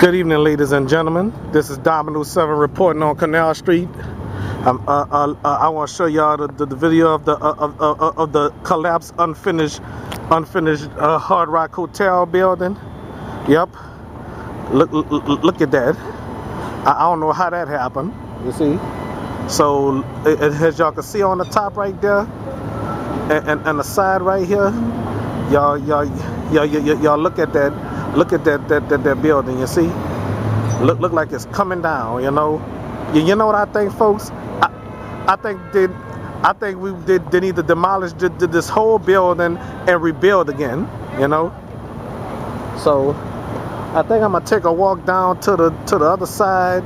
Good evening, ladies and gentlemen. This is Dominoes 7 reporting on Canal Street. I want to show y'all the video of the collapsed, unfinished Hard Rock Hotel building. Yep. Look at that. I don't know how that happened. You see. So as y'all can see on the top right there, and the side right here, y'all look at that. Look at that building. You see, look like it's coming down. You know what I think, folks. I think they need to demolish this whole building and rebuild again. You know. So I think I'm gonna take a walk down to the other side,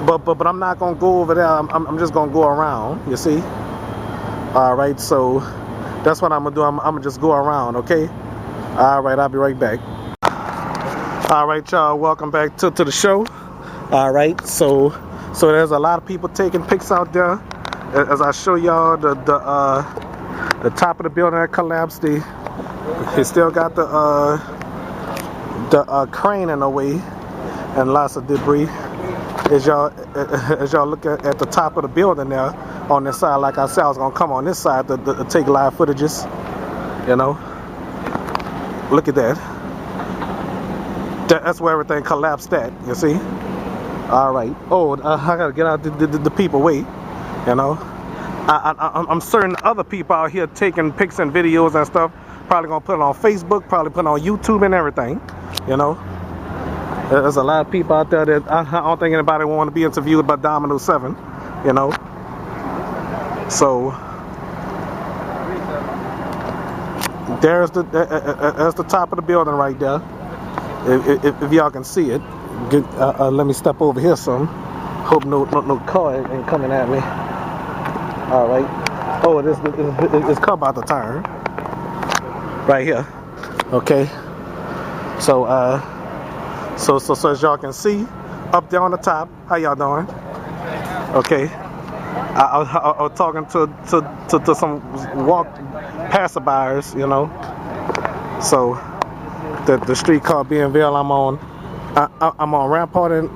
but I'm not gonna go over there. I'm just gonna go around. You see. All right. So that's what I'm gonna do. I'm gonna just go around. Okay. All right. I'll be right back. All right, y'all, welcome back to the show. All right, so there's a lot of people taking pics out there. As I show y'all the top of the building that collapsed, they still got the crane in the way and lots of debris. As y'all look at the top of the building there on this side, like I said, I was gonna come on this side to take live footages. You know, look at that. That's where everything collapsed at, you see? All right. Oh, I gotta get out the people way, you know? I'm certain other people out here taking pics and videos and stuff, probably gonna put it on Facebook, probably put it on YouTube and everything, you know? There's a lot of people out there that I don't think anybody want to be interviewed by Dominoes 7, you know? So there's the top of the building right there. If y'all can see it, let me step over here some. Hope no car ain't coming at me. All right. Oh, this car about to turn. Right here. Okay. So as y'all can see, up there on the top. How y'all doing? Okay. I was talking to some passerbyers, you know. So. The street called Bienville. I'm on Rampart and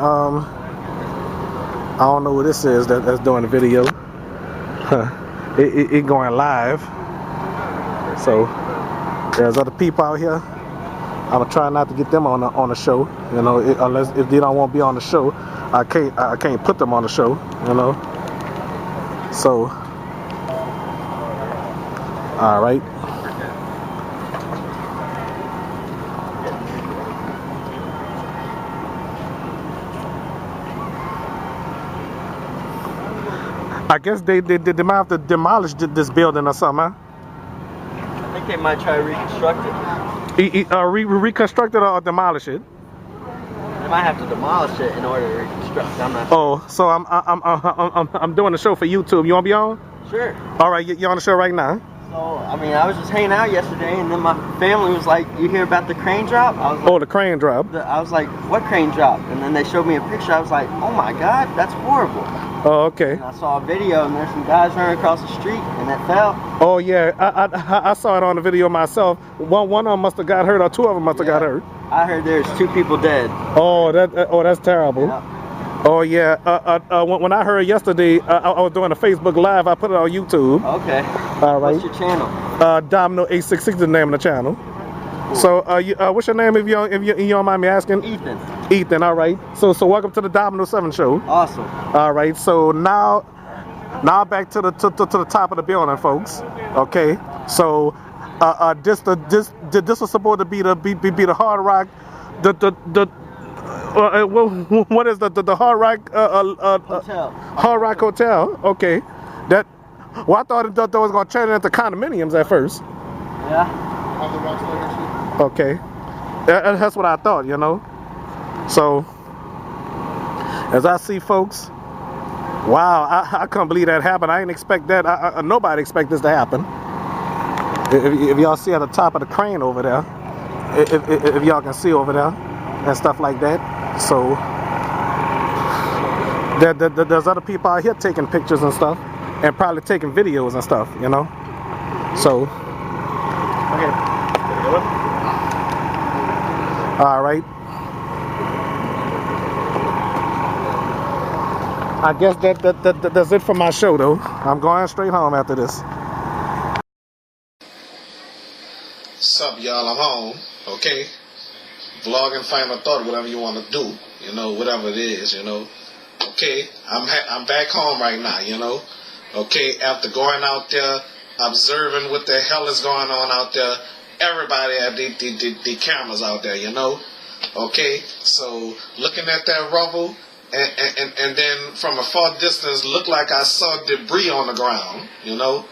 I don't know who this is that's doing the video. It going live. So there's other people out here. I'm gonna try not to get them on the show. You know, unless if they don't want to be on the show, I can't put them on the show. You know. So all right. I guess they might have to demolish this building or something, huh? I think they might try to reconstruct it. Reconstruct it or demolish it? They might have to demolish it in order to reconstruct. I'm not sure. Oh, so I'm doing the show for YouTube. You want to be on? Sure. All right, you're on the show right now. So I mean, I was just hanging out yesterday, and then my family was like, "You hear about the crane drop?" I was like, "Oh, the crane drop." I was like, "What crane drop?" And then they showed me a picture. I was like, "Oh my God, that's horrible." Oh, okay. And I saw a video, and there's some guys running across the street, and it fell. Oh yeah, I saw it on the video myself. One of them must have got hurt, or two of them must have got hurt. I heard there's 2 people dead. Oh, that's terrible. Yeah. Oh yeah. When I heard yesterday, I was doing a Facebook Live. I put it on YouTube. Okay. All right. What's your channel? Domino 866 is the name of the channel. Cool. So, what's your name if you don't mind me asking? Ethan. Ethan. All right. So welcome to the Dominoes 7 show. Awesome. All right. So now back to the top of the building, folks. Okay. So this was supposed to be the Hard Rock, what is the Hard Rock Hotel? Hard Rock Hotel. Okay. Well, I thought that was gonna turn it into condominiums at first. Yeah. Okay. That's what I thought, you know. So as I see, folks, wow, I can't believe that happened. I didn't expect that. Nobody expect this to happen. If y'all see at the top of the crane over there, if y'all can see over there and stuff like that. So there's other people out here taking pictures and stuff, and probably taking videos and stuff, you know. So okay. All right. I guess that's it for my show, though. I'm going straight home after this. Sup, y'all? I'm home. Okay. Vlogging, final thought, whatever you want to do. You know, whatever it is. You know. Okay. I'm back home right now. You know. Okay. After going out there, observing what the hell is going on out there. Everybody had the cameras out there. You know. Okay. So looking at that rubble. And then from a far distance, looked like I saw debris on the ground, you know.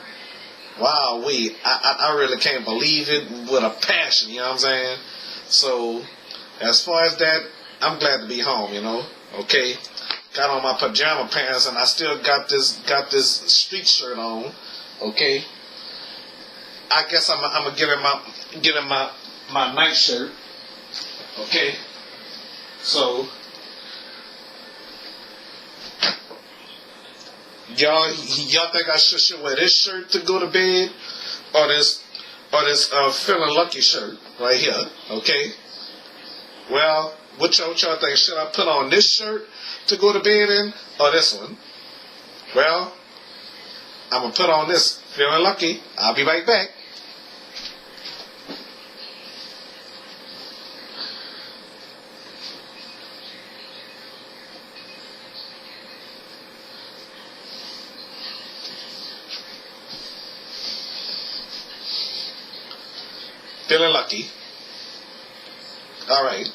Wow, I really can't believe it with a passion, you know what I'm saying? So, as far as that, I'm glad to be home, you know. Okay, got on my pajama pants and I still got this street shirt on. Okay, I guess I'm gonna get in my night shirt. Okay, so. Y'all think I should wear this shirt to go to bed, or this feeling lucky shirt right here? Okay. Well, what y'all think? Should I put on this shirt to go to bed in, or this one? Well, I'm gonna put on this feeling lucky. I'll be right back. Feeling lucky. Alright.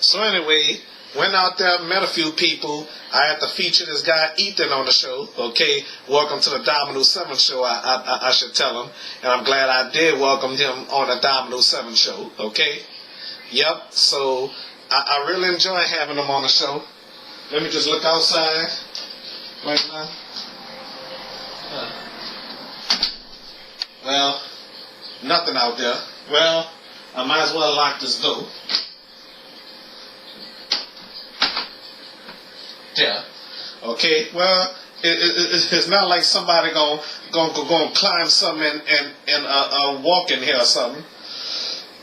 So anyway, went out there, met a few people. I had to feature this guy Ethan on the show. Okay, welcome to the Dominoes 7 show, I should tell him. And I'm glad I did welcome him on the Dominoes 7 show. Okay. Yep. So I really enjoy having him on the show. Let me just look outside right now. Well, nothing out there. Well, I might as well lock this door. Yeah. Okay. Well, it's not like somebody gonna climb something and walk in here or something.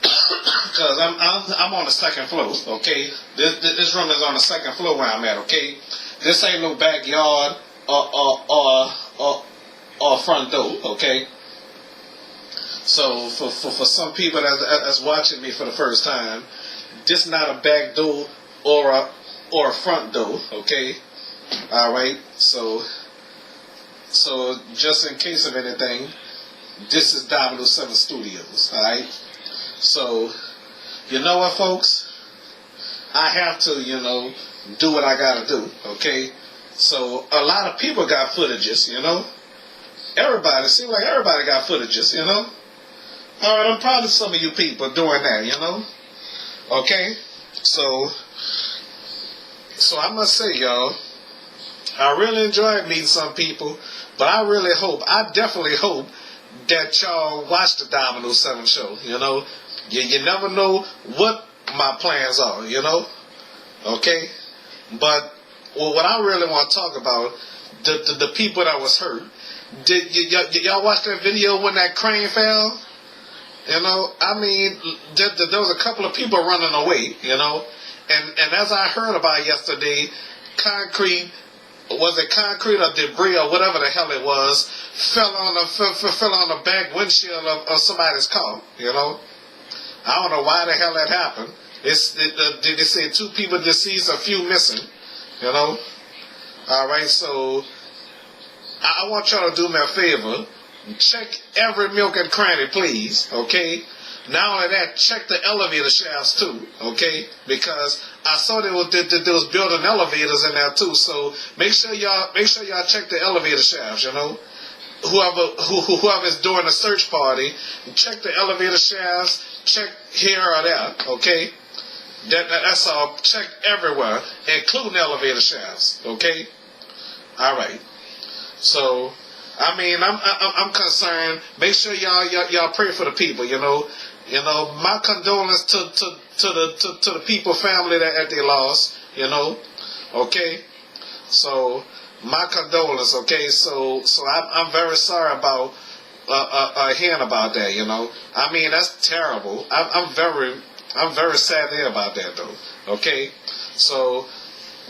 Cause I'm on the second floor. Okay. This room is on the second floor where I'm at. Okay. This ain't no backyard or front door. Okay. So for some people that's watching me for the first time, this is not a back door or a front door, okay? All right. So just in case of anything, this is Dominoes 7 Studios. All right. So you know what, folks? I have to, do what I gotta do. Okay. So a lot of people got footages, seems like everybody got footages, All right, I'm proud of some of you people doing that, Okay? So I must say, y'all, I really enjoyed meeting some people, but I definitely hope that y'all watch the Dominoes 7 show, You never know what my plans are, Okay? But what I really want to talk about, the people that was hurt. Did y'all watch that video when that crane fell? There was a couple of people running away, and as I heard about yesterday, concrete or debris or whatever the hell it was, fell on the back windshield of somebody's car, I don't know why the hell that happened. They say 2 people deceased, a few missing, All right, so I want y'all to do me a favor. Check every milk and cranny, please, okay? Not only that, check the elevator shafts too, okay? Because I saw they was building elevators in there too, so make sure y'all check the elevator shafts, Whoever's doing the search party, check the elevator shafts, check here or there, okay? That's all. Check everywhere, including elevator shafts, okay? All right. So, I'm concerned. Make sure y'all pray for the people. My condolence to the people, family that they lost. Okay. So my condolence. Okay. So I'm very sorry about hearing about that. That's terrible. I'm very sad to hear about that though. Okay. So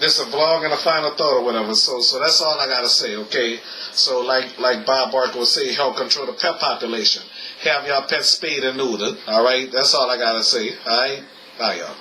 this is a vlog and a final thought or whatever. So that's all I gotta say. Okay. So like Bob Barker would say, help control the pet population. Have y'all pets spayed and neutered. All right. That's all I gotta say. All right. Bye, y'all.